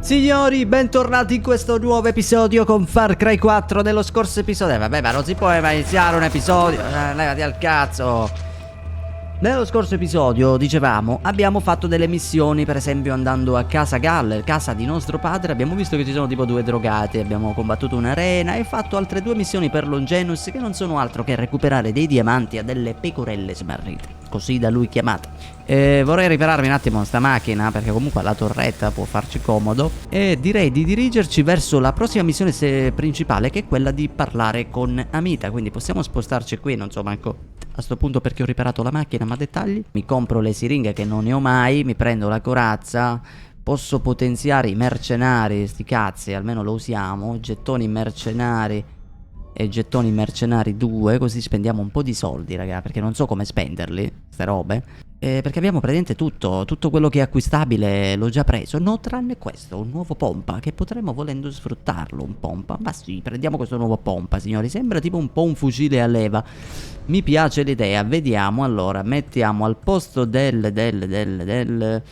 Signori, bentornati in questo nuovo episodio con Far Cry 4. Nello scorso episodio, vabbè, ma non si può mai iniziare un episodio, levati al cazzo. Nello scorso episodio, dicevamo, abbiamo fatto delle missioni, per esempio andando a casa Galler, casa di nostro padre. Abbiamo visto che ci sono tipo 2 drogati, abbiamo combattuto un'arena e fatto altre 2 missioni per Longinus, che non sono altro che recuperare dei diamanti a delle pecorelle smarrite, così da lui chiamate. Vorrei ripararmi un attimo sta macchina, perché comunque la torretta può farci comodo, e direi di dirigerci verso la prossima missione principale, che è quella di parlare con Amita. Quindi possiamo spostarci qui, non so manco a sto punto perché ho riparato la macchina, ma dettagli. Mi compro le siringhe che non ne ho mai, mi prendo la corazza, posso potenziare i mercenari, sti cazzi, almeno lo usiamo, gettoni mercenari e gettoni mercenari 2, così spendiamo un po' di soldi, raga, perché non so come spenderli, ste robe. Perché abbiamo praticamente tutto quello che è acquistabile l'ho già preso, no, tranne questo, un nuovo pompa, che potremmo volendo sfruttarlo, un pompa. Ma sì, prendiamo questo nuovo pompa, signori, sembra tipo un po' un fucile a leva. Mi piace l'idea, vediamo, allora, mettiamo al posto il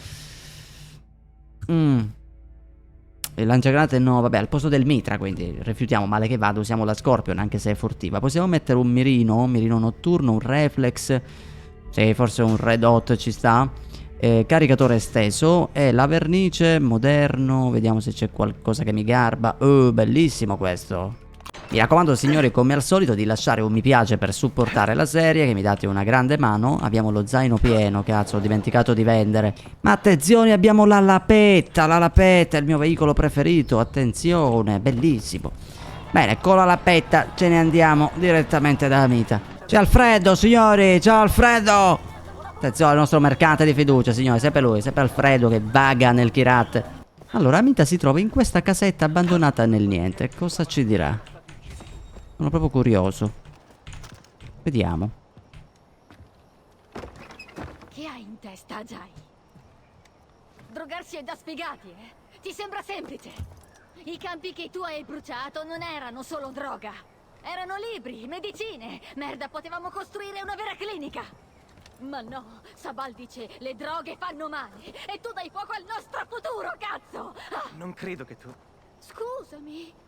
lanciagranate no, vabbè, al posto del mitra, quindi rifiutiamo, male che vada, usiamo la Scorpion, anche se è furtiva. Possiamo mettere un mirino notturno, un reflex, sì, forse un red hot ci sta, caricatore esteso e la vernice, moderno, vediamo se c'è qualcosa che mi garba. Bellissimo questo. Mi raccomando signori, come al solito, di lasciare un mi piace per supportare la serie, che mi date una grande mano. Abbiamo lo zaino pieno, cazzo, ho dimenticato di vendere. Ma attenzione, abbiamo la lapetta, è il mio veicolo preferito, attenzione, bellissimo. Bene, con la lapetta ce ne andiamo direttamente da Amita. C'è Alfredo, signori, ciao Alfredo! Attenzione al nostro mercante di fiducia, signori, sempre lui, sempre Alfredo che vaga nel Kirat. Allora, Amita si trova in questa casetta abbandonata nel niente, cosa ci dirà? Sono proprio curioso. Vediamo. Che hai in testa, Ajay? Drogarsi è da sfigati, eh? Ti sembra semplice? I campi che tu hai bruciato non erano solo droga. Erano libri, medicine. Merda, potevamo costruire una vera clinica. Ma no, Sabal dice le droghe fanno male e tu dai fuoco al nostro futuro, cazzo! Ah. Non credo che tu... Scusami.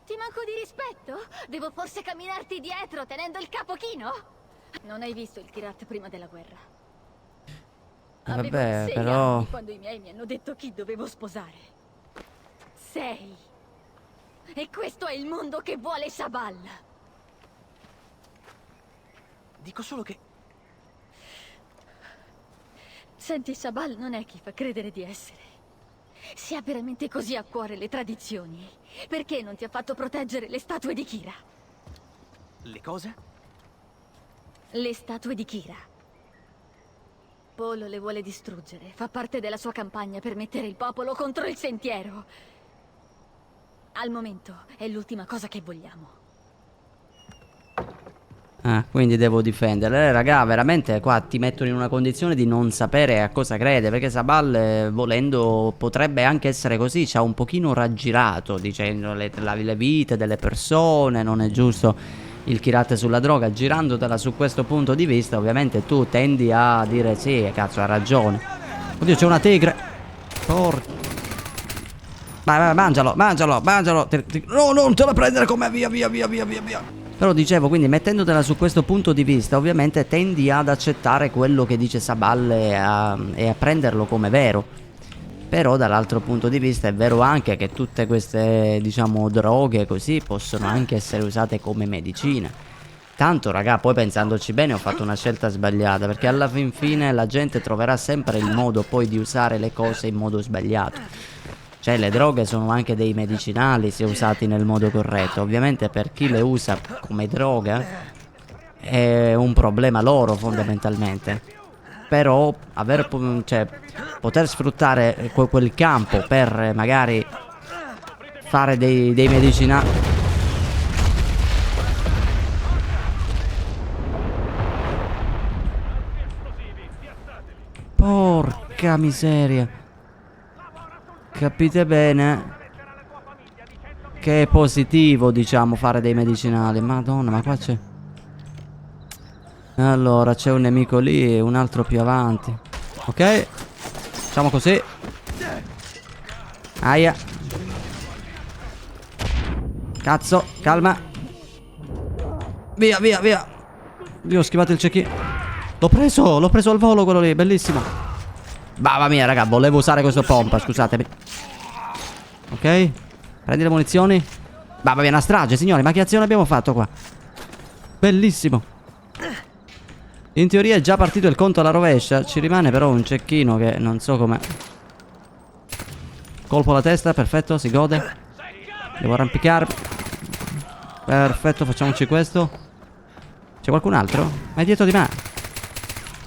Ti manco di rispetto? Devo forse camminarti dietro tenendo il capo chino? Non hai visto il Kirat prima della guerra? Avevo Vabbè, 6 però... anni quando i miei mi hanno detto chi dovevo sposare. 6. E questo è il mondo che vuole Sabal. Dico solo che... Senti, Sabal non è chi fa credere di essere. Se ha veramente così a cuore le tradizioni, perché non ti ha fatto proteggere le statue di Kira? Le cosa? Le statue di Kira. Polo le vuole distruggere. Fa parte della sua campagna per mettere il popolo contro il sentiero. Al momento è l'ultima cosa che vogliamo. Ah, quindi devo difenderle. Raga, veramente qua ti mettono in una condizione di non sapere a cosa crede, perché Sabal, volendo, potrebbe anche essere così. C'ha un pochino raggirato, dicendo le vite delle persone, non è giusto il Kirat sulla droga. Girandotela su questo punto di vista, ovviamente tu tendi a dire sì, cazzo, ha ragione. Oddio, c'è una tigre. Porca. Vai, mangialo. No, non te la prendere con me, via. Però dicevo, quindi mettendotela su questo punto di vista, ovviamente tendi ad accettare quello che dice Sabal e a prenderlo come vero. Però dall'altro punto di vista è vero anche che tutte queste, diciamo, droghe così possono anche essere usate come medicina. Tanto, raga, poi pensandoci bene ho fatto una scelta sbagliata, perché alla fin fine la gente troverà sempre il modo poi di usare le cose in modo sbagliato. Cioè le droghe sono anche dei medicinali se usati nel modo corretto. Ovviamente per chi le usa come droga è un problema loro fondamentalmente. Però poter sfruttare quel campo per magari fare dei medicinali. Porca miseria. Capite bene che è positivo, diciamo, fare dei medicinali. Madonna, ma qua c'è... Allora, c'è un nemico lì e un altro più avanti. Ok. Facciamo così. Aia. Cazzo, calma. Via, via, via. Io ho schivato il cecchino. L'ho preso al volo quello lì, bellissimo. Mamma mia, raga, volevo usare questo pompa, scusatemi. Ok, prendi le munizioni. Mamma mia, una strage, signori, ma che azione abbiamo fatto qua? Bellissimo. In teoria è già partito il conto alla rovescia. Ci rimane però un cecchino che non so com'è. Colpo alla testa, perfetto, si gode. Devo arrampicarmi. Perfetto, facciamoci questo. C'è qualcun altro? Ma è dietro di me.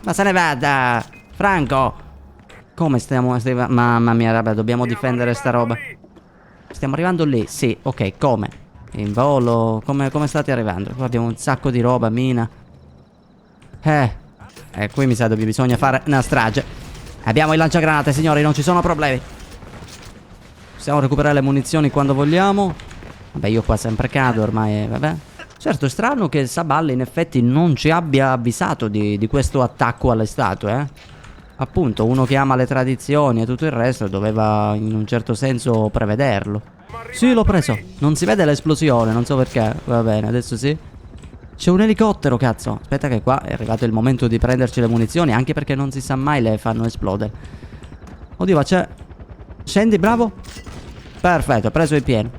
Ma se ne vada, Franco. Come stiamo? Mamma mia, raga, dobbiamo difendere sta roba. Stiamo arrivando lì, sì, ok, come? In volo, come state arrivando? Qua abbiamo un sacco di roba, mina. Qui mi sa che bisogna fare una strage. Abbiamo il lanciagranate, signori, non ci sono problemi. Possiamo recuperare le munizioni quando vogliamo. Vabbè, io qua sempre cado ormai, vabbè. Certo, è strano che Sabal in effetti non ci abbia avvisato di questo attacco alle statue, Appunto, uno che ama le tradizioni e tutto il resto doveva in un certo senso prevederlo. Sì, l'ho preso. Non si vede l'esplosione, non so perché. Va bene, adesso sì. C'è un elicottero, cazzo. Aspetta che qua è arrivato il momento di prenderci le munizioni, anche perché non si sa mai le fanno esplodere. Oddio, ma c'è... Scendi, bravo. Perfetto, preso in pieno.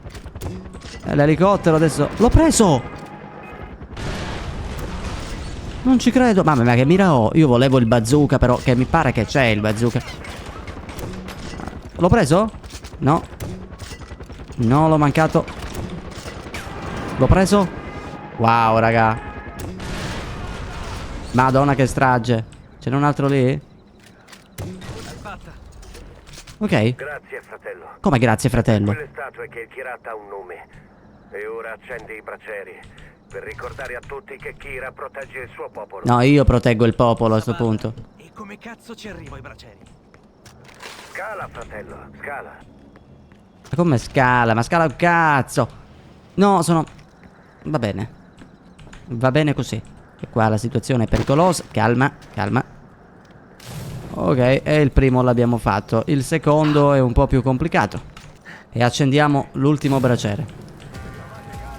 L'elicottero adesso... L'ho preso! Non ci credo. Mamma mia, che mira ho. Io volevo il bazooka, però, che mi pare che c'è il bazooka. L'ho preso? No. No, l'ho mancato. L'ho preso? Wow, raga. Madonna, che strage. Ce n'è un altro lì? Ok. Grazie, fratello. Come grazie, fratello? Quelle statue che il Kirat ha un nome. E ora accende i braccieri per ricordare a tutti che Kira protegge il suo popolo. No, io proteggo il popolo a sto punto. E come cazzo ci arrivo ai braccieri? Scala, fratello, scala. Ma come scala? Ma scala un cazzo. No, sono... Va bene. Va bene così. E qua la situazione è pericolosa. Calma, calma. Ok, e il primo l'abbiamo fatto. Il secondo è un po' più complicato. E accendiamo l'ultimo braciere.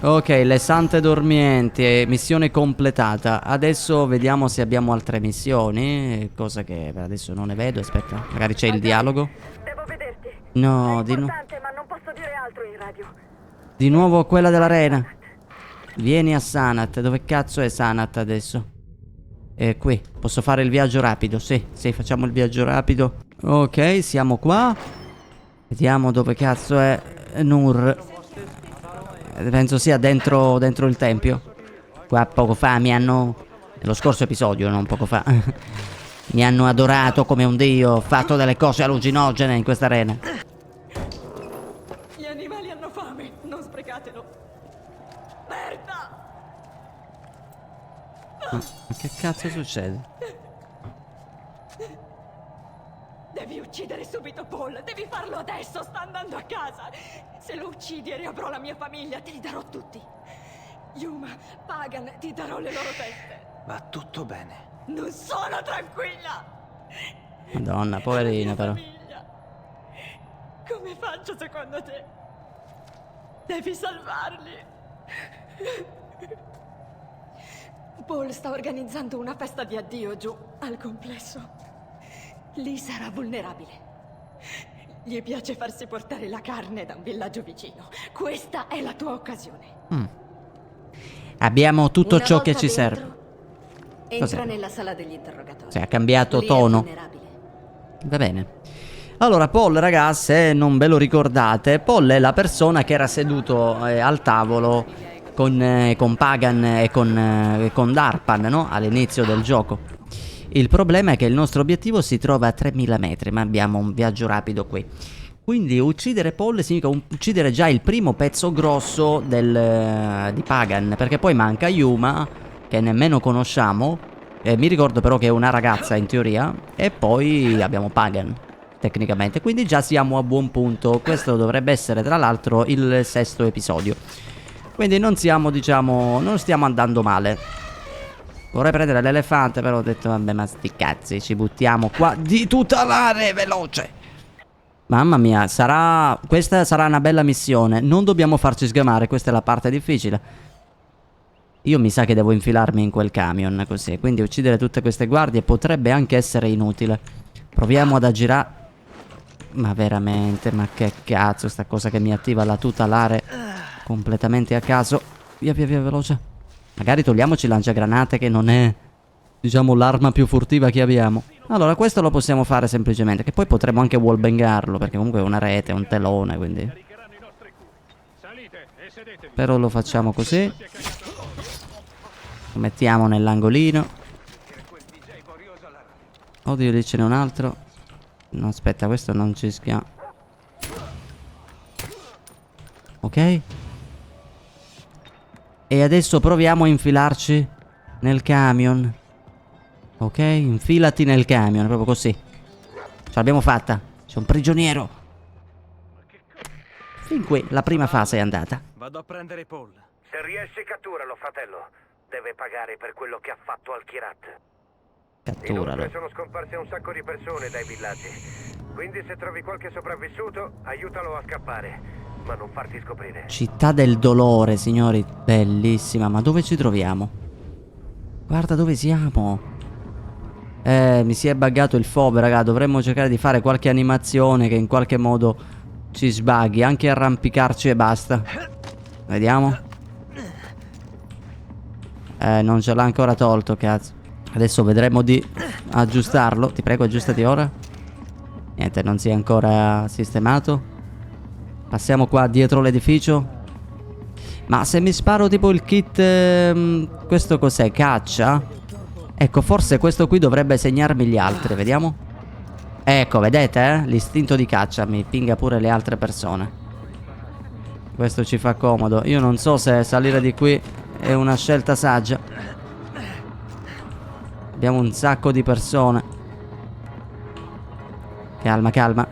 Ok, le sante dormienti. Missione completata. Adesso vediamo se abbiamo altre missioni. Cosa che adesso non ne vedo. Aspetta, magari c'è il dialogo. Devo vederti. No, È di nuovo. importante, ma non posso dire altro in radio. Di nuovo quella dell'arena. Vieni a Sanat. Dove cazzo è Sanat adesso? È qui. Posso fare il viaggio rapido? Sì, sì, facciamo il viaggio rapido. Ok, siamo qua. Vediamo dove cazzo è Nur. Penso sia dentro il tempio. Qua poco fa mi hanno... Nello scorso episodio, non poco fa. Mi hanno adorato come un dio. Ho fatto delle cose allucinogene in questa arena. Gli animali hanno fame, non sprecatelo. Merda! Ma che cazzo succede? Devi uccidere subito Paul, devi farlo adesso, sta andando a casa. Se lo uccidi e riavrò la mia famiglia, te li darò tutti. Yuma, Pagan, ti darò le loro teste. Va tutto bene. Non sono tranquilla. Madonna, poverina però. Famiglia. Come faccio secondo te? Devi salvarli. Paul sta organizzando una festa di addio giù al complesso. Lì sarà vulnerabile. Gli piace farsi portare la carne da un villaggio vicino. Questa è la tua occasione. Abbiamo tutto Una ciò che volta ci dentro, serve. Entra Cos'è? nella sala degli interrogatori. Sì, ha cambiato Lì è tono. vulnerabile. Va bene. Allora, Paul, ragazzi, se non ve lo ricordate, Paul è la persona che era seduto al tavolo con Pagan e con Darpan, no? All'inizio del gioco. Il problema è che il nostro obiettivo si trova a 3000 metri, ma abbiamo un viaggio rapido qui. Quindi uccidere Paul significa uccidere già il primo pezzo grosso di Pagan, perché poi manca Yuma, che nemmeno conosciamo. Mi ricordo però che è una ragazza in teoria. E poi abbiamo Pagan, tecnicamente. Quindi già siamo a buon punto. Questo dovrebbe essere tra l'altro il 6º episodio. Quindi non siamo, diciamo, non stiamo andando male. Vorrei prendere l'elefante, però ho detto vabbè, ma sti cazzi, ci buttiamo qua di tutelare veloce. Mamma mia, questa sarà una bella missione. Non dobbiamo farci sgamare, questa è la parte difficile. Io mi sa che devo infilarmi in quel camion così. Quindi uccidere tutte queste guardie potrebbe anche essere inutile. Proviamo ad aggirare. Ma veramente, ma che cazzo, sta cosa che mi attiva la tutelare completamente a caso. Via, via, via, veloce. Magari togliamoci il lanciagranate, che non è, diciamo, l'arma più furtiva che abbiamo. Allora, questo lo possiamo fare semplicemente. Che poi potremmo anche wallbangarlo, perché comunque è una rete, è un telone, quindi. Però lo facciamo così. Lo mettiamo nell'angolino. Oddio, lì ce n'è un altro. No, aspetta, questo non ci schia. Ok. E adesso proviamo a infilarci nel camion. Ok, infilati nel camion, proprio così. Ce l'abbiamo fatta. C'è un prigioniero. Fin qui la prima fase è andata. Vado a prendere Paul. Se riesci, catturalo, fratello. Deve pagare per quello che ha fatto al Kirat. Catturalo. Inoltre sono scomparse un sacco di persone dai villaggi. Quindi se trovi qualche sopravvissuto, aiutalo a scappare. Ma non farti scoprire. Città del dolore, signori. Bellissima. Ma dove ci troviamo? Guarda dove siamo. Mi si è buggato il FOV, raga. Dovremmo cercare di fare qualche animazione che in qualche modo ci sbaghi. Anche arrampicarci e basta. Vediamo. Non ce l'ha ancora tolto, cazzo. Adesso vedremo di aggiustarlo. Ti prego, aggiustati ora. Niente, non si è ancora sistemato. Passiamo qua dietro l'edificio. Ma se mi sparo tipo il kit... questo cos'è? Caccia? Ecco, forse questo qui dovrebbe segnarmi gli altri. Vediamo. Ecco, vedete? L'istinto di caccia mi pinga pure le altre persone. Questo ci fa comodo. Io non so se salire di qui è una scelta saggia. Abbiamo un sacco di persone. Calma, calma.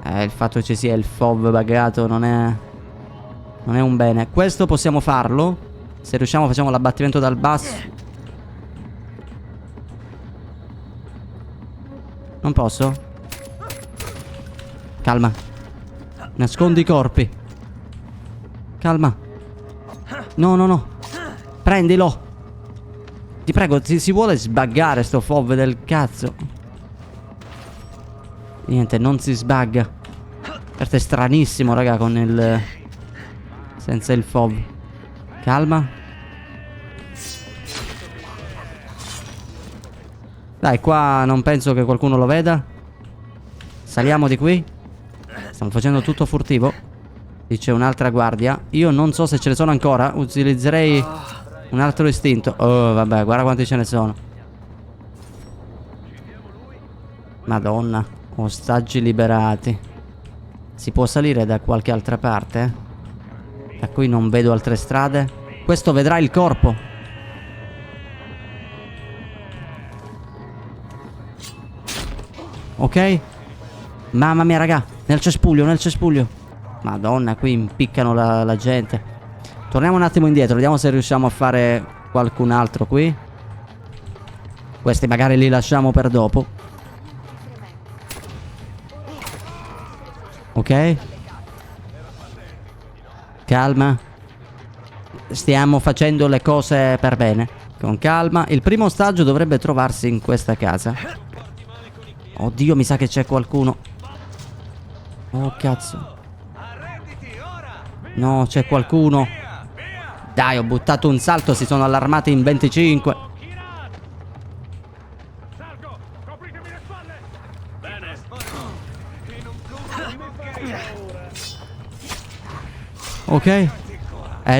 Il fatto che ci sia il FOV buggato non è un bene. Questo possiamo farlo. Se riusciamo facciamo l'abbattimento dal basso. Non posso? Calma. Nascondi i corpi. Calma. No, no, no. Prendilo. Ti prego, si vuole sbuggare sto FOV del cazzo. Niente, non si sbagga. Certo è stranissimo, raga, con il... senza il FOV. Calma. Dai, qua non penso che qualcuno lo veda. Saliamo di qui. Stiamo facendo tutto furtivo. Lì c'è un'altra guardia. Io non so se ce ne sono ancora. Utilizzerei un altro istinto. Oh, vabbè, guarda quanti ce ne sono. Madonna. Ostaggi liberati. Si può salire da qualche altra parte? Da qui non vedo altre strade. Questo vedrà il corpo. Ok. Mamma mia, raga. Nel cespuglio, nel cespuglio. Madonna, qui impiccano la gente. Torniamo un attimo indietro. Vediamo se riusciamo a fare qualcun altro qui. Questi magari li lasciamo per dopo. Ok. Calma. Stiamo facendo le cose per bene. Con calma. Il primo ostaggio dovrebbe trovarsi in questa casa. Oddio, mi sa che c'è qualcuno. Oh, cazzo. No, c'è qualcuno. Dai, ho buttato un salto, si sono allarmati in 25. Ok.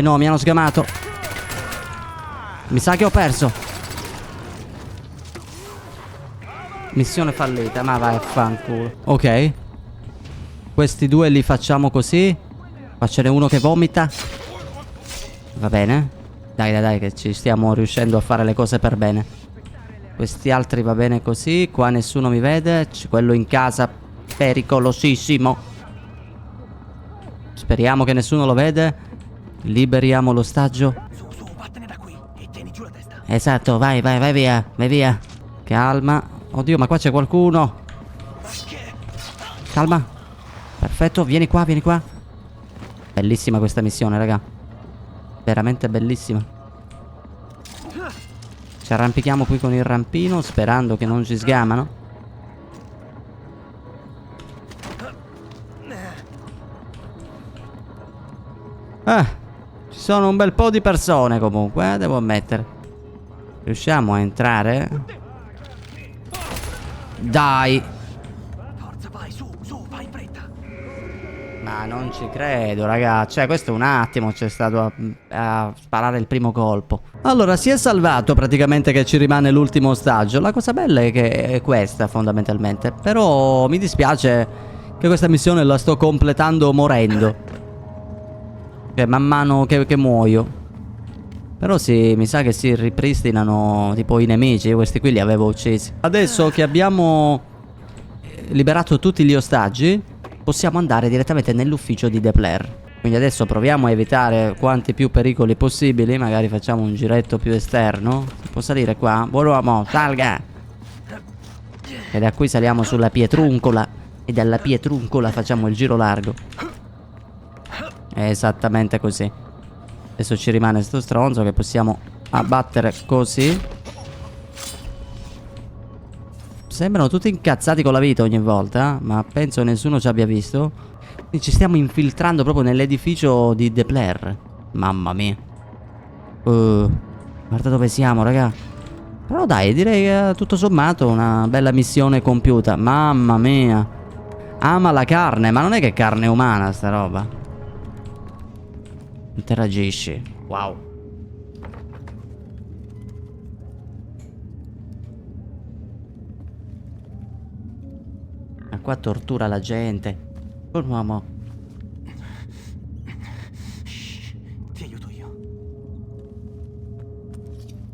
No, mi hanno sgamato. Mi sa che ho perso. Missione fallita, ma vai a fanculo. Ok. Questi due li facciamo così. Qua ce n'è uno che vomita. Va bene. Dai, dai, dai, che ci stiamo riuscendo a fare le cose per bene. Questi altri va bene così. Qua nessuno mi vede. C'è quello in casa pericolosissimo. Speriamo che nessuno lo vede. Liberiamo l'ostaggio. Su, su, vattene da qui e tieni giù la testa. Esatto, vai, vai, vai via. Vai via. Calma. Oddio, ma qua c'è qualcuno. Calma. Perfetto, vieni qua, vieni qua. Bellissima questa missione, raga. Veramente bellissima. Ci arrampichiamo qui con il rampino, sperando che non ci sgamano. Ci sono un bel po' di persone comunque, devo ammettere. Riusciamo a entrare? Dai! Forza, vai, su, vai in fretta. Ma non ci credo, raga. Cioè, questo un attimo c'è stato a sparare il primo colpo. Allora, si è salvato praticamente che ci rimane l'ultimo ostaggio. La cosa bella è che è questa, fondamentalmente. Però mi dispiace che questa missione la sto completando morendo. Cioè, man mano che muoio. Però sì, mi sa che si ripristinano tipo i nemici. Io questi qui li avevo uccisi. Adesso che abbiamo liberato tutti gli ostaggi, possiamo andare direttamente nell'ufficio di Depler. Quindi adesso proviamo a evitare quanti più pericoli possibili. Magari facciamo un giretto più esterno. Si può salire qua? Buon uomo, salga! E da qui saliamo sulla pietruncola. E dalla pietruncola facciamo il giro largo. È esattamente così. Adesso ci rimane sto stronzo che possiamo abbattere così. Sembrano tutti incazzati con la vita ogni volta, ma penso nessuno ci abbia visto. E ci stiamo infiltrando proprio nell'edificio di Depler. Mamma mia. Guarda dove siamo, raga. Però dai, direi che tutto sommato una bella missione compiuta. Mamma mia. Ama la carne, ma non è che è carne umana sta roba. Interagisci. Wow. Ma qua tortura la gente. Buon uomo. Ti aiuto io.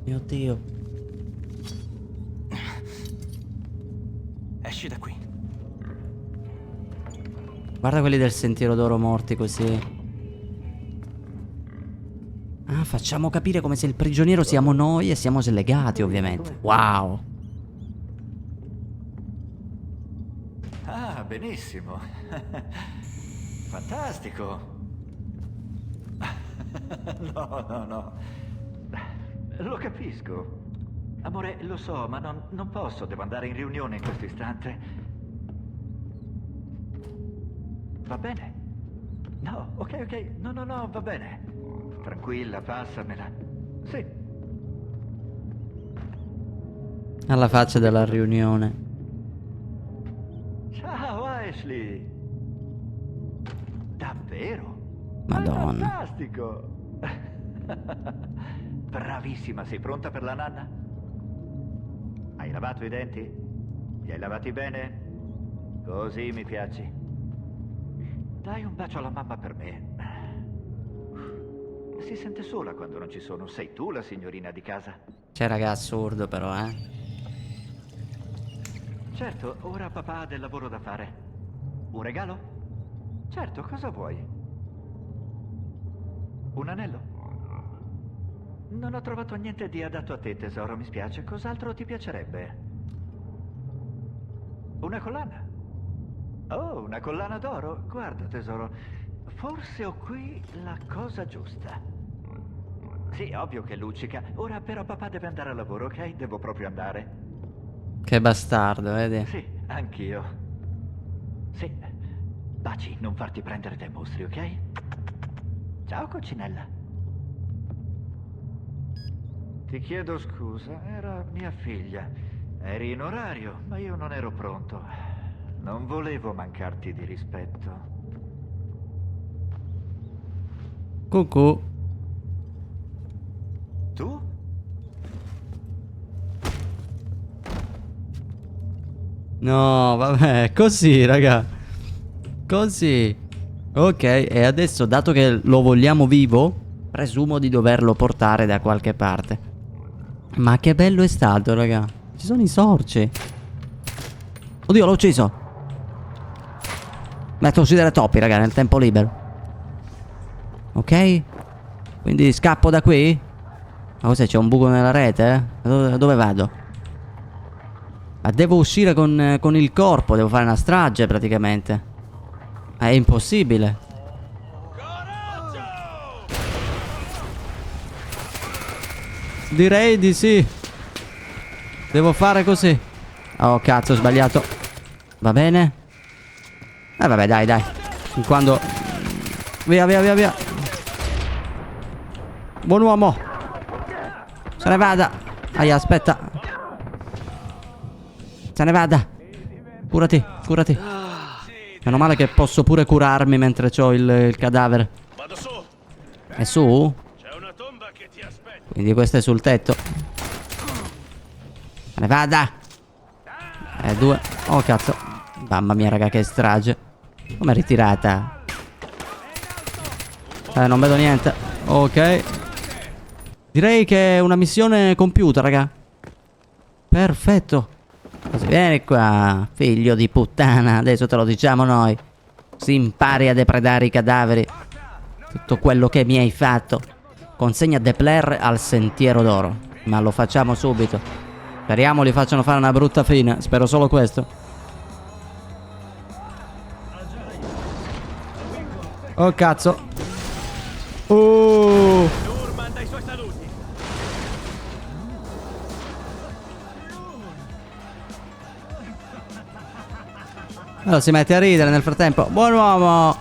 Mio Dio. Esci da qui. Guarda quelli del sentiero d'oro morti così. Ah, facciamo capire come se il prigioniero siamo noi e siamo slegati, ovviamente. Wow. Ah, benissimo. Fantastico. No. Lo capisco. Amore, lo so, ma non posso. Devo andare in riunione in questo istante. Va bene? No, ok. No, va bene. Tranquilla, passamela. Sì. Alla faccia della riunione. Ciao, Ashley. Davvero? Madonna. Ma è fantastico. Bravissima, sei pronta per la nanna? Hai lavato i denti? Li hai lavati bene? Così mi piaci. Dai un bacio alla mamma per me. Si sente sola quando non ci sono. Sei tu la signorina di casa. Cioè, raga, assurdo però, Certo, ora papà ha del lavoro da fare. Un regalo? Certo, cosa vuoi? Un anello? Non ho trovato niente di adatto a te, tesoro, mi spiace. Cos'altro ti piacerebbe? Una collana? Oh, una collana d'oro? Guarda, tesoro, forse ho qui la cosa giusta. Sì, ovvio che luccica. Ora però papà deve andare al lavoro, ok? Devo proprio andare. Che bastardo, vedi? Sì, anch'io. Sì. Baci, non farti prendere dai mostri, ok? Ciao, coccinella. Ti chiedo scusa, era mia figlia. Eri in orario, ma io non ero pronto. Non volevo mancarti di rispetto. Cucù. Tu? No, vabbè, così, raga. Così. Ok, e adesso, dato che lo vogliamo vivo, presumo di doverlo portare da qualche parte. Ma che bello è stato, raga. Ci sono i sorci. Oddio, l'ho ucciso. Metto a uccidere topi, raga, nel tempo libero. Ok. Quindi scappo da qui. Ma cos'è? C'è un buco nella rete? Dove vado? Ma devo uscire con il corpo. Devo fare una strage praticamente. È impossibile. Direi di sì. Devo fare così. Oh cazzo, ho sbagliato. Va bene. Vabbè, dai, dai. Fin quando... Via, via, via, via. Buon uomo. Se ne vada. Aia, aspetta. Se ne vada. Curati, curati. Meno male che posso pure curarmi mentre ho il cadavere. Vado su. È su? C'è una tomba che ti aspetta. Quindi questo è sul tetto. Se ne vada. Due. Oh cazzo. Mamma mia raga, che strage. Come è ritirata? Non vedo niente. Ok. Direi che è una missione compiuta raga. Perfetto. Così, vieni qua, figlio di puttana. Adesso te lo diciamo noi. Si impari a depredare i cadaveri. Tutto quello che mi hai fatto. Consegna Depler al Sentiero d'Oro. Ma lo facciamo subito. Speriamo li facciano fare una brutta fine. Spero solo questo. Oh cazzo. Nur manda i suoi saluti. Allora si mette a ridere nel frattempo. Buon uomo.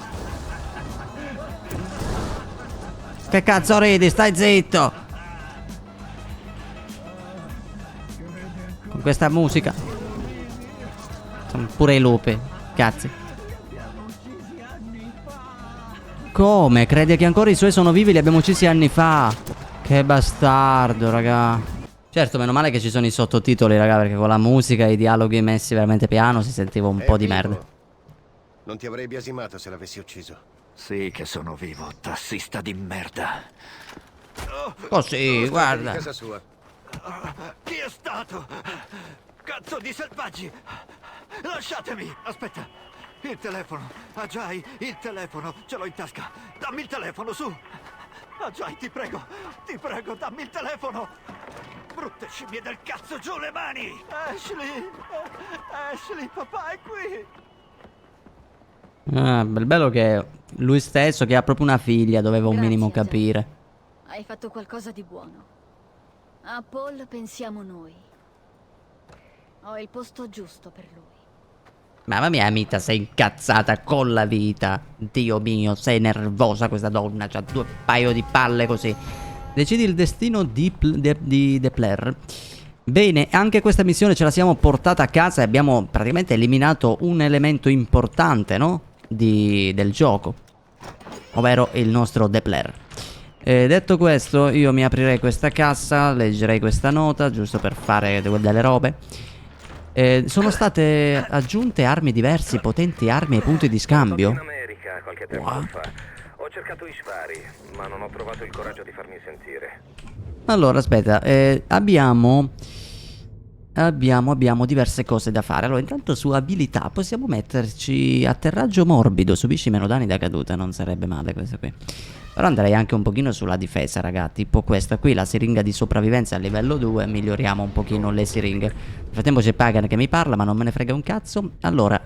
Che cazzo ridi? Stai zitto. Con questa musica. Sono pure i lupi. Cazzi. Come? Crede che ancora i suoi sono vivi? Li abbiamo uccisi anni fa. Che bastardo, raga. Certo, meno male che ci sono i sottotitoli, raga, perché con la musica e i dialoghi messi veramente piano si sentiva un po' di merda. Non ti avrei biasimato se l'avessi ucciso. Sì che sono vivo, tassista di merda. Così, guarda. Di casa sua. Chi è stato? Cazzo di selvaggi! Lasciatemi! Aspetta! Il telefono! Ajay, il telefono! Ce l'ho in tasca! Dammi il telefono, su! Ajay, ti prego, dammi il telefono! Brutte scimmie del cazzo, giù le mani! Ashley! Ashley, papà è qui! Ah, bello che lui stesso, che ha proprio una figlia, doveva un Grazie, minimo Ajay. capire. Hai fatto qualcosa di buono. A Paul pensiamo noi. Ho il posto giusto per lui. Mamma mia, Mita, sei incazzata con la vita. Dio mio, sei nervosa questa donna. C'ha due paio di palle così. Decidi il destino di Depler. Bene, anche questa missione ce la siamo portata a casa e abbiamo praticamente eliminato un elemento importante, no? Del gioco. Ovvero il nostro Depler. Detto questo, io mi aprirei questa cassa, leggerei questa nota, giusto per fare delle robe. Sono state aggiunte armi diverse, potenti armi e punti di scambio. In America qualche tempo fa. Ho cercato i sfari, ma non ho trovato il coraggio di farmi sentire. Allora, aspetta, abbiamo diverse cose da fare. Allora, intanto su abilità possiamo metterci atterraggio morbido, subisci meno danni da caduta, non sarebbe male questo qui. Però andrei anche un pochino sulla difesa, raga, tipo questa qui, la siringa di sopravvivenza a livello 2, miglioriamo un pochino le siringhe. Nel frattempo c'è Pagan che mi parla, ma non me ne frega un cazzo. Allora,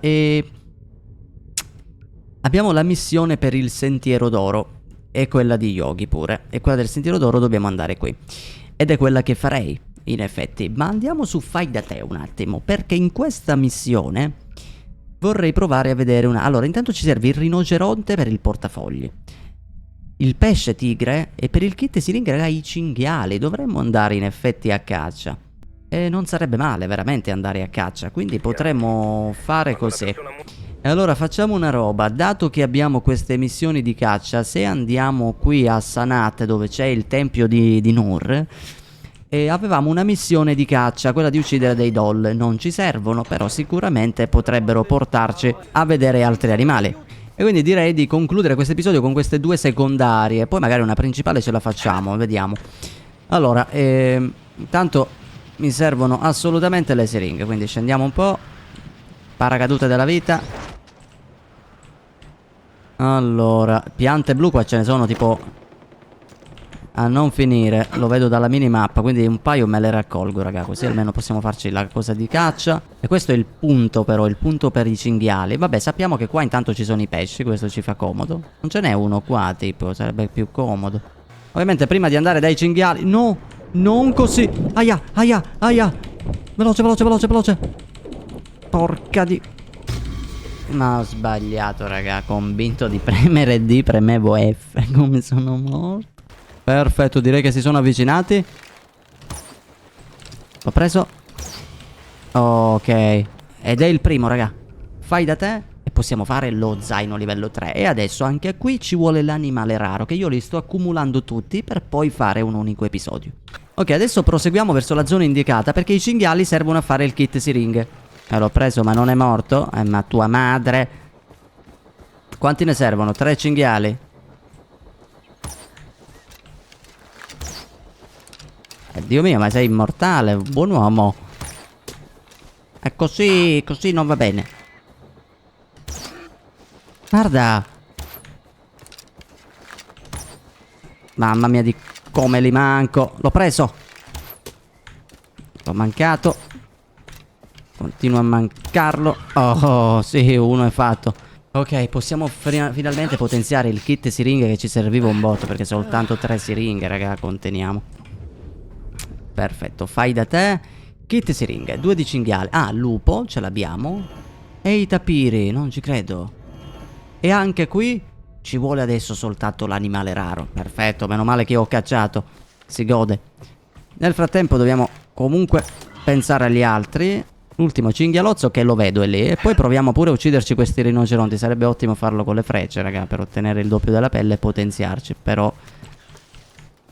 abbiamo la missione per il Sentiero d'Oro, e quella di Yogi pure, e quella del Sentiero d'Oro dobbiamo andare qui. Ed è quella che farei, in effetti. Ma andiamo su Fai da te un attimo, perché in questa missione vorrei provare a vedere una... Allora, intanto ci serve il rinoceronte per il portafogli, il pesce tigre, e per il kit siringa i cinghiali. Dovremmo andare in effetti a caccia. E non sarebbe male veramente andare a caccia, quindi potremmo fare così. E allora facciamo una roba, dato che abbiamo queste missioni di caccia, se andiamo qui a Sanat dove c'è il tempio di Nur, avevamo una missione di caccia, quella di uccidere dei doll. Non ci servono, però sicuramente potrebbero portarci a vedere altri animali. E quindi direi di concludere questo episodio con queste due secondarie, poi magari una principale ce la facciamo, vediamo. Allora, intanto mi servono assolutamente le siringhe, quindi scendiamo un po'. Paracadute della vita. Allora, piante blu qua ce ne sono tipo a non finire. Lo vedo dalla minimappa, quindi un paio me le raccolgo, raga, così almeno possiamo farci la cosa di caccia. E questo è il punto però, il punto per i cinghiali. Vabbè, sappiamo che qua intanto ci sono i pesci, questo ci fa comodo. Non ce n'è uno qua, tipo, sarebbe più comodo. Ovviamente prima di andare dai cinghiali... No, non così. Aia, aia, aia. Veloce, veloce, veloce, veloce. Porca di... Ma ho sbagliato, raga. Convinto di premere D, premevo F. Come sono morto. Perfetto, direi che si sono avvicinati. L'ho preso. Ok. Ed è il primo, raga. Fai da te e possiamo fare lo zaino livello 3. E adesso anche qui ci vuole l'animale raro, che io li sto accumulando tutti per poi fare un unico episodio. Ok, adesso proseguiamo verso la zona indicata, perché i cinghiali servono a fare il kit siringhe. L'ho preso ma non è morto. Ma tua madre. Quanti ne servono? 3 cinghiali. Dio mio, ma sei immortale. Buon uomo. È così, così non va bene. Guarda. Mamma mia di come li manco. L'ho preso. L'ho mancato. Continuo a mancarlo. Oh, sì, uno è fatto. Ok, possiamo finalmente potenziare il kit siringhe che ci serviva un botto, perché soltanto 3 siringhe, raga, conteniamo. Perfetto, fai da te. Kit siringhe, 2 di cinghiale. Ah, lupo, ce l'abbiamo. E i tapiri, non ci credo. E anche qui ci vuole adesso soltanto l'animale raro. Perfetto, meno male che ho cacciato. Si gode. Nel frattempo dobbiamo comunque pensare agli altri. L'ultimo cinghialozzo che lo vedo è lì. E poi proviamo pure a ucciderci questi rinoceronti. Sarebbe ottimo farlo con le frecce, raga, per ottenere il doppio della pelle e potenziarci. Però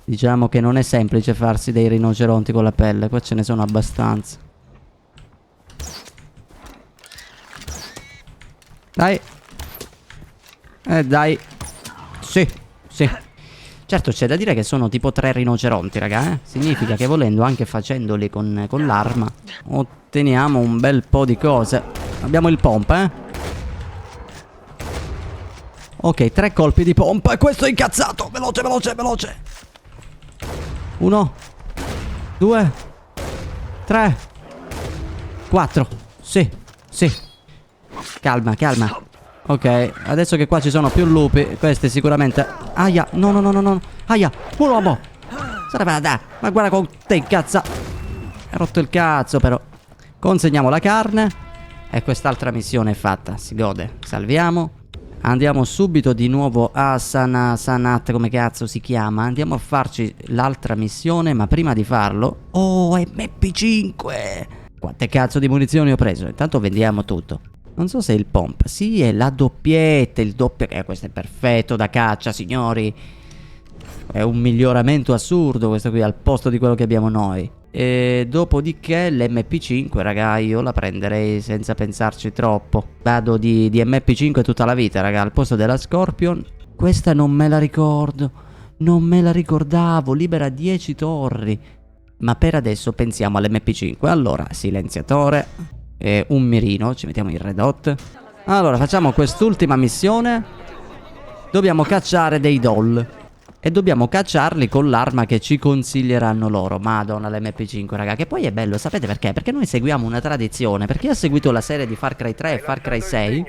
diciamo che non è semplice farsi dei rinoceronti con la pelle. Qua ce ne sono abbastanza. Dai. Dai. Sì, sì. Certo, c'è da dire che sono tipo 3 rinoceronti, raga, Significa che volendo, anche facendoli con l'arma, otteniamo un bel po' di cose. Abbiamo il pompa, Ok, 3 colpi di pompa e questo è incazzato. Veloce, veloce, veloce. 1 2 3 4. Sì, sì. Calma, calma. Ok, adesso che qua ci sono più lupi, questi sicuramente... Aia, no, no, no, no, no. Aia, un uomo. Sarebbe da... Ma guarda con te incazza. Hai rotto il cazzo però. Consegniamo la carne. E quest'altra missione è fatta. Si gode. Salviamo. Andiamo subito di nuovo a Sanat, come cazzo si chiama. Andiamo a farci l'altra missione. Ma prima di farlo... Oh, MP5. Quante cazzo di munizioni ho preso? Intanto vendiamo tutto. Non so se è il pomp. Sì, è la doppietta, il doppio... questo è perfetto da caccia, signori. È un miglioramento assurdo questo qui al posto di quello che abbiamo noi. E dopodiché l'MP5, raga, io la prenderei senza pensarci troppo. Vado di MP5 tutta la vita, raga, al posto della Scorpion. Questa non me la ricordo. Non me la ricordavo, libera 10 torri. Ma per adesso pensiamo all'MP5. Allora, silenziatore... E un mirino, ci mettiamo il red hot. Allora facciamo quest'ultima missione. Dobbiamo cacciare dei doll. E dobbiamo cacciarli con l'arma che ci consiglieranno loro. Madonna, l'MP5, raga. Che poi è bello, sapete perché? Perché noi seguiamo una tradizione. Per chi ha seguito la serie di Far Cry 3 e Far Cry 6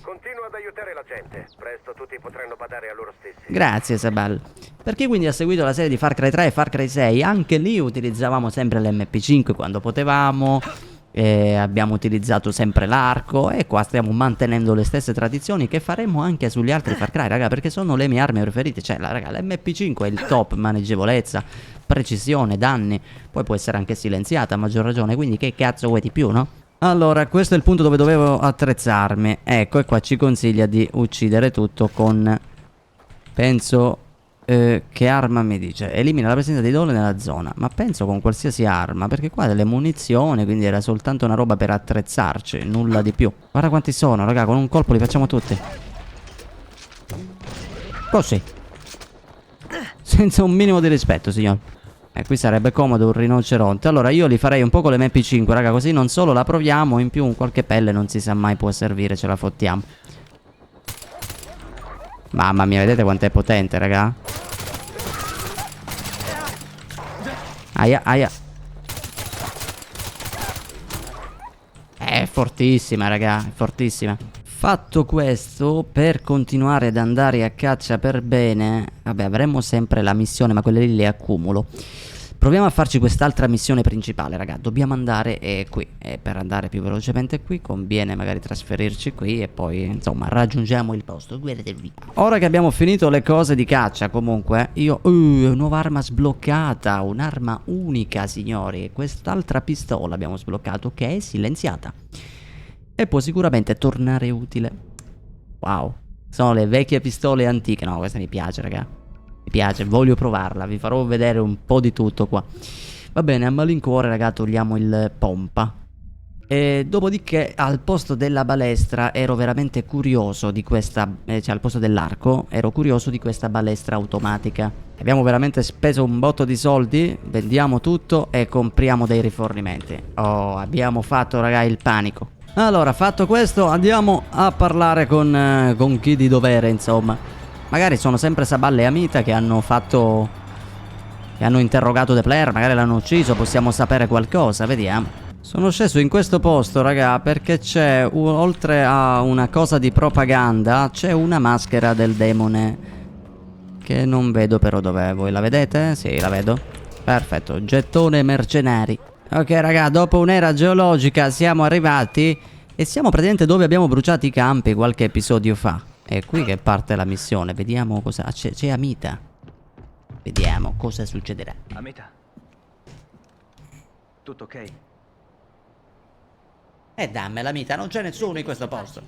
Continua ad aiutare la gente. Presto tutti potranno badare a loro stessi. Grazie Sabal. Per chi quindi ha seguito la serie di Far Cry 3 e Far Cry 6, anche lì utilizzavamo sempre l'MP5 quando potevamo. Abbiamo utilizzato sempre l'arco. E qua stiamo mantenendo le stesse tradizioni che faremo anche sugli altri Far Cry, raga, perché sono le mie armi preferite. Cioè, raga, l'MP5 è il top. Maneggevolezza, precisione, danni. Poi può essere anche silenziata a maggior ragione. Quindi che cazzo vuoi di più, no? Allora, questo è il punto dove dovevo attrezzarmi. Ecco, e qua ci consiglia di uccidere tutto con... Penso... che arma mi dice? Elimina la presenza dei doll nella zona. Ma penso con qualsiasi arma, perché qua delle munizioni, quindi era soltanto una roba per attrezzarci, nulla di più. Guarda quanti sono, raga, con un colpo li facciamo tutti. Così. Senza un minimo di rispetto, signor. Qui sarebbe comodo un rinoceronte. Allora io li farei un po' con le MP5, raga, così non solo la proviamo, in più un qualche pelle non si sa mai può servire, ce la fottiamo. Mamma mia, vedete quanto è potente, raga? Aia, aia. È fortissima, raga, è fortissima. Fatto questo, per continuare ad andare a caccia per bene, vabbè, avremo sempre la missione, ma quelle lì le accumulo. Proviamo a farci quest'altra missione principale, raga. Dobbiamo andare qui. E per andare più velocemente qui conviene magari trasferirci qui e poi, insomma, raggiungiamo il posto. Guardatevi. Ora che abbiamo finito le cose di caccia, comunque, io... nuova arma sbloccata. Un'arma unica, signori. Quest'altra pistola abbiamo sbloccato, che è silenziata. E può sicuramente tornare utile. Wow. Sono le vecchie pistole antiche. No, questa mi piace, raga. Mi piace, voglio provarla, vi farò vedere un po' di tutto qua. Va bene, a malincuore, raga, togliamo il pompa. E dopodiché al posto della balestra ero veramente curioso di questa, cioè al posto dell'arco ero curioso di questa balestra automatica. Abbiamo veramente speso un botto di soldi, vendiamo tutto e compriamo dei rifornimenti. Oh, abbiamo fatto, raga, il panico. Allora, fatto questo, andiamo a parlare con chi di dovere, insomma. Magari sono sempre Sabal e Amita che hanno fatto... che hanno interrogato The Player, magari l'hanno ucciso, possiamo sapere qualcosa, vediamo. Sono sceso in questo posto, raga, perché c'è, oltre a una cosa di propaganda, c'è una maschera del demone. Che non vedo però dov'è, voi la vedete? Sì, la vedo. Perfetto, gettone mercenari. Ok, raga, dopo un'era geologica siamo arrivati e siamo praticamente dove abbiamo bruciato i campi qualche episodio fa. È qui che parte la missione, vediamo cosa... c'è Amita. Vediamo cosa succederà. Amita. Tutto ok? Dammela, Amita, non c'è nessuno in questo posto.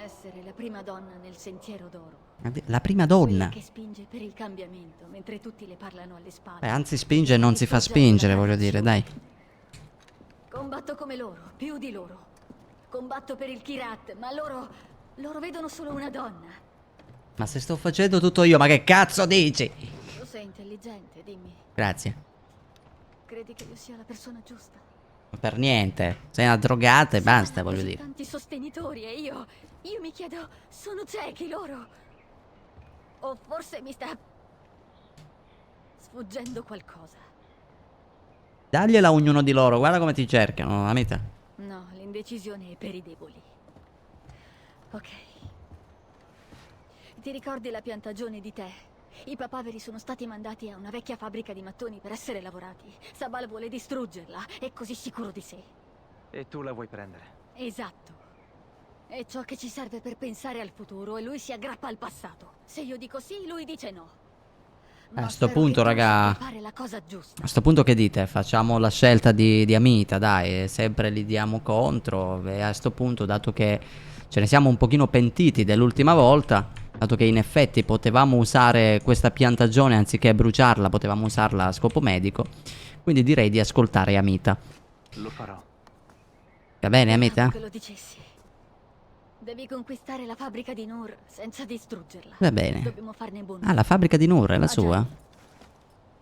Essere la prima donna nel sentiero d'oro. La prima donna. Quella che spinge per il cambiamento, mentre tutti le parlano alle spalle. Anzi spinge e non si fa spingere, voglio dire, dai. Combatto come loro, più di loro. Combatto per il Kirat, ma loro vedono solo una donna. Ma se sto facendo tutto io, ma che cazzo dici? Tu sei intelligente, dimmi. Grazie. Credi che io sia la persona giusta? Per niente. Sei una drogata e basta, voglio Così dire. tanti sostenitori e io mi chiedo, sono ciechi loro? O forse mi sta sfuggendo qualcosa? Dagliela a ognuno di loro, guarda come ti cercano, Amita. No, l'indecisione è per i deboli. Ok. Ti ricordi la piantagione di tè? I papaveri sono stati mandati a una vecchia fabbrica di mattoni per essere lavorati. Sabal vuole distruggerla, è così sicuro di sé. E tu la vuoi prendere? Esatto. È ciò che ci serve per pensare al futuro e lui si aggrappa al passato. Se io dico sì, lui dice no. A sto punto, raga, fare la cosa giusta. a sto punto che dite? Facciamo la scelta di Amita, dai, sempre li diamo contro. E a sto punto, dato che ce ne siamo un pochino pentiti dell'ultima volta, dato che in effetti potevamo usare questa piantagione anziché bruciarla, potevamo usarla a scopo medico, quindi direi di ascoltare Amita. Lo farò. Va bene, Amita? Che lo dicessi. Devi conquistare la fabbrica di Nur senza distruggerla. Va bene. Dobbiamo farne buon Ah, la fabbrica di Nur è la Ah, già. sua?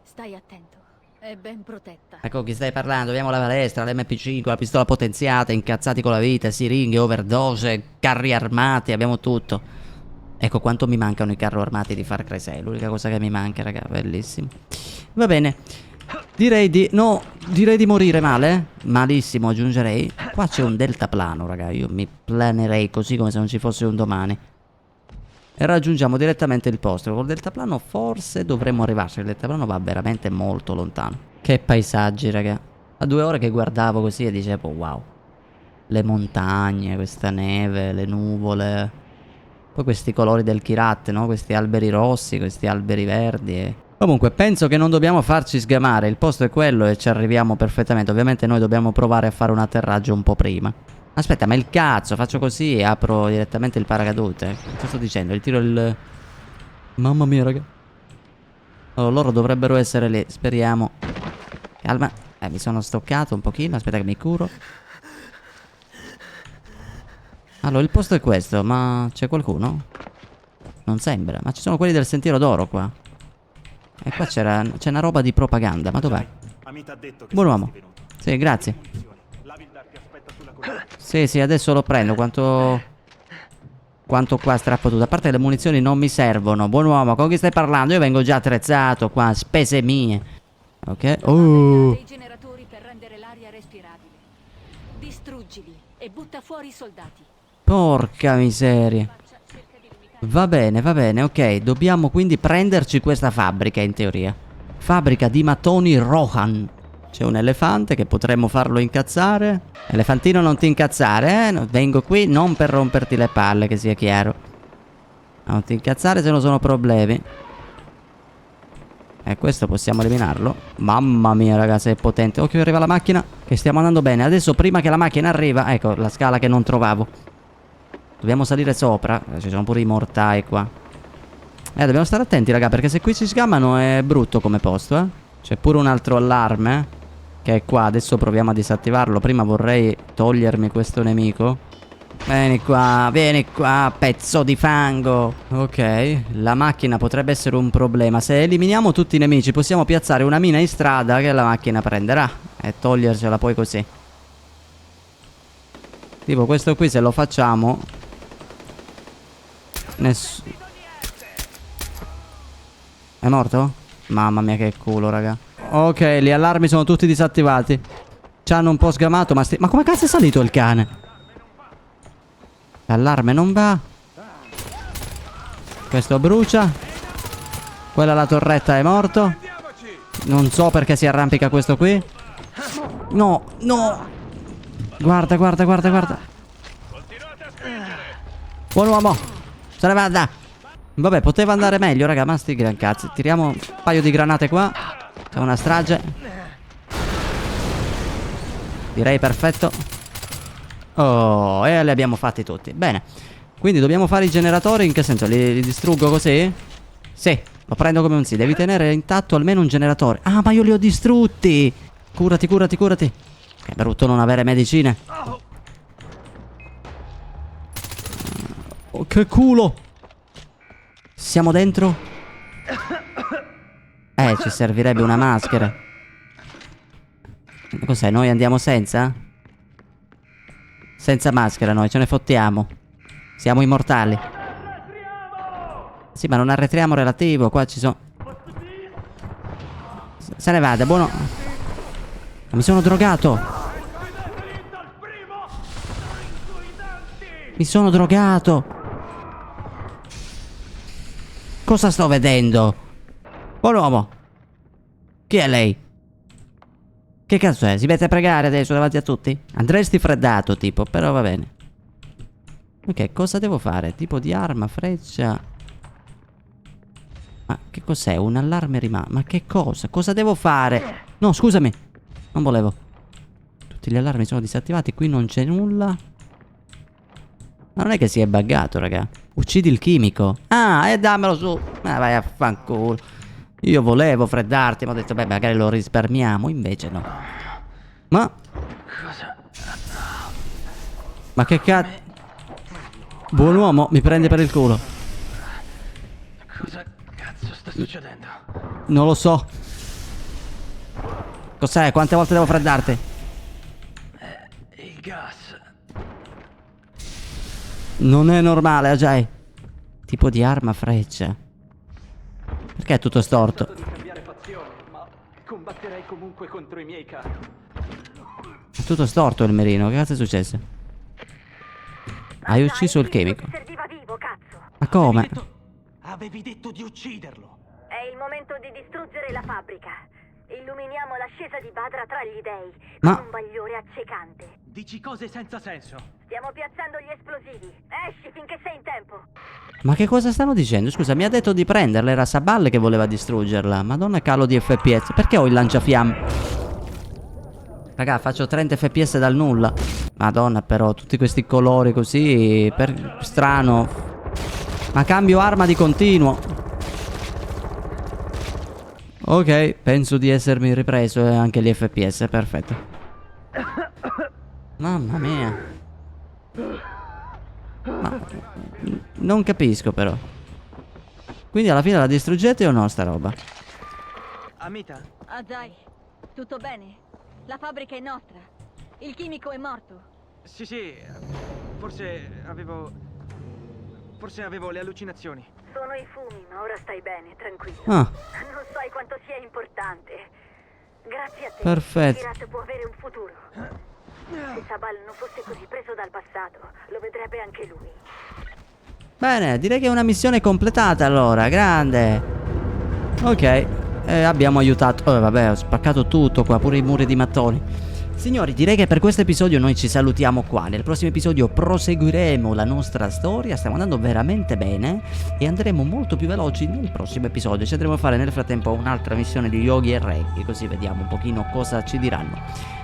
Stai attento. È ben protetta. Ecco chi stai parlando, abbiamo la palestra, l'MP5, la pistola potenziata, incazzati con la vita, siringhe, overdose, carri armati, abbiamo tutto. Ecco quanto mi mancano i carri armati di Far Cry 6, l'unica cosa che mi manca, raga, bellissimo. Va bene, direi di morire male, malissimo aggiungerei. Qua c'è un deltaplano, raga, io mi planerei così come se non ci fosse un domani. E raggiungiamo direttamente il posto. Col deltaplano forse dovremmo arrivarci. Il deltaplano va veramente molto lontano. Che paesaggi, raga. A 2 ore che guardavo così e dicevo wow. Le montagne, questa neve, le nuvole. Poi questi colori del Kirat, no? Questi alberi rossi, questi alberi verdi. Comunque penso che non dobbiamo farci sgamare. Il posto è quello e ci arriviamo perfettamente. Ovviamente noi dobbiamo provare a fare un atterraggio un po' prima. Aspetta, ma il cazzo, faccio così e apro direttamente il paracadute. Cosa sto dicendo? Il tiro il... Mamma mia, raga. Allora, loro dovrebbero essere lì, speriamo. Calma. Mi sono stoccato un pochino, aspetta che mi curo. Allora, il posto è questo, ma c'è qualcuno? Non sembra, ma ci sono quelli del sentiero d'oro qua. E qua c'è una roba di propaganda, ma dov'è? Buon uomo. Sì, grazie. Sì, adesso lo prendo. Quanto qua strappo tutto. A parte le munizioni non mi servono. Buon uomo, con chi stai parlando? Io vengo già attrezzato qua, spese mie. Ok. Fabbrica dei generatori per rendere l'aria respirabile. Distruggili e butta fuori i soldati. Porca miseria. Cerca di limitare. Va bene, ok. Dobbiamo quindi prenderci questa fabbrica in teoria. Fabbrica di mattoni Rohan. C'è un elefante che potremmo farlo incazzare. Elefantino, non ti incazzare, eh? Vengo qui non per romperti le palle, che sia chiaro. Non ti incazzare se non sono problemi. E questo possiamo eliminarlo. Mamma mia, ragazzi, è potente. Occhio, arriva la macchina. Che stiamo andando bene. Adesso, prima che la macchina arriva, ecco la scala che non trovavo. Dobbiamo salire sopra. Ci sono pure i mortai qua. Dobbiamo stare attenti, raga, perché se qui ci sgamano è brutto come posto, eh. C'è pure un altro allarme, che è qua. Adesso proviamo a disattivarlo. Prima vorrei togliermi questo nemico. Vieni qua, pezzo di fango. Ok, la macchina potrebbe essere un problema. Se eliminiamo tutti i nemici possiamo piazzare una mina in strada che la macchina prenderà e togliercela poi così. Tipo questo qui, se lo facciamo è morto? Mamma mia, che culo, raga. Ok, gli allarmi sono tutti disattivati. Ci hanno un po' sgamato, ma come cazzo è salito il cane? L'allarme non va. Questo brucia. Quella la torretta è morto. Non so perché si arrampica questo qui. No, no. Guarda. Buon uomo. Se ne vada. Vabbè, poteva andare meglio, raga, ma sti gran cazzi. Tiriamo un paio di granate qua. C'è una strage. Direi perfetto. Oh, e li abbiamo fatti tutti. Bene. Quindi dobbiamo fare i generatori. In che senso? Li distruggo così? Sì, lo prendo come un sì. Devi tenere intatto almeno un generatore. Ah, ma io li ho distrutti. Curati. Che brutto non avere medicine. Oh, che culo. Siamo dentro? Ci servirebbe una maschera. Cos'è? Noi andiamo senza? Senza maschera noi, ce ne fottiamo. Siamo immortali. Sì, ma non arretriamo relativo. Qua ci sono... Se ne vada, buono. Mi sono drogato. Cosa sto vedendo? Buon uomo. Chi è lei? Che cazzo è? Si mette a pregare adesso davanti a tutti? Andresti freddato, tipo, però va bene. Ok, cosa devo fare? Tipo di arma, freccia. Ma che cos'è? Un allarme rimane. Ma che cosa? Cosa devo fare? No, scusami. Non volevo. Tutti gli allarmi sono disattivati. Qui non c'è nulla. Ma non è che si è buggato, raga. Uccidi il chimico. Ah, e dammelo su. Ma vai a fanculo. Io volevo freddarti, ma ho detto, beh, magari lo risparmiamo. Invece no. Ma... Cosa? Ma che cazzo? Buon uomo, mi prende per il culo. Cosa cazzo sta succedendo? Non lo so. Cos'è? Quante volte devo freddarti? Il gas. Non è normale, Ajay. Tipo di arma freccia. Perché è tutto storto? Di cambiare fazione, ma combatterei comunque contro i miei cari. È tutto storto il mirino. Che cazzo è successo? Hai ucciso il chimico. Serviva vivo, cazzo. Ma come? Avevi detto di ucciderlo. È il momento di distruggere la fabbrica. Illuminiamo l'ascesa di Badra tra gli dei Ma- con un bagliore accecante. Dici cose senza senso. Stiamo piazzando gli esplosivi. Esci finché sei in tempo. Ma che cosa stanno dicendo? Scusa, mi ha detto di prenderla. Era Sabal che voleva distruggerla. Madonna, calo di FPS. Perché ho il lanciafiamme? Raga, faccio 30 FPS dal nulla. Madonna, però, tutti questi colori così. Strano. Ma cambio arma di continuo. Ok, penso di essermi ripreso e anche gli FPS, perfetto. Mamma mia. Ma non capisco però. Quindi alla fine la distruggete o no sta roba? Amita, Ah dai, tutto bene? La fabbrica è nostra. Il chimico è morto. Sì, forse avevo le allucinazioni. Sono i fumi, ma ora stai bene, tranquillo. Ah, Non sai quanto sia importante. Grazie a te. Perfetto. Kirat può avere un futuro. Se Sabal non fosse così preso dal passato, lo vedrebbe anche lui. Bene, direi che è una missione completata allora, grande. Ok, abbiamo aiutato. Oh, vabbè, ho spaccato tutto qua, pure i muri di mattoni. Signori, direi che per questo episodio noi ci salutiamo qua. Nel prossimo episodio proseguiremo la nostra storia. Stiamo andando veramente bene e andremo molto più veloci nel prossimo episodio. Ci andremo a fare nel frattempo un'altra missione di Yogi e Reiki, così vediamo un pochino cosa ci diranno.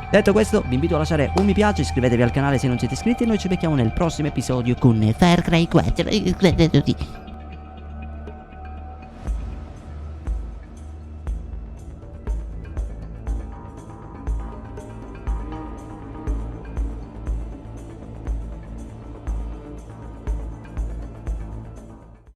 Detto questo, vi invito a lasciare un mi piace, iscrivetevi al canale se non siete iscritti e noi ci becchiamo nel prossimo episodio con Far Cry 4.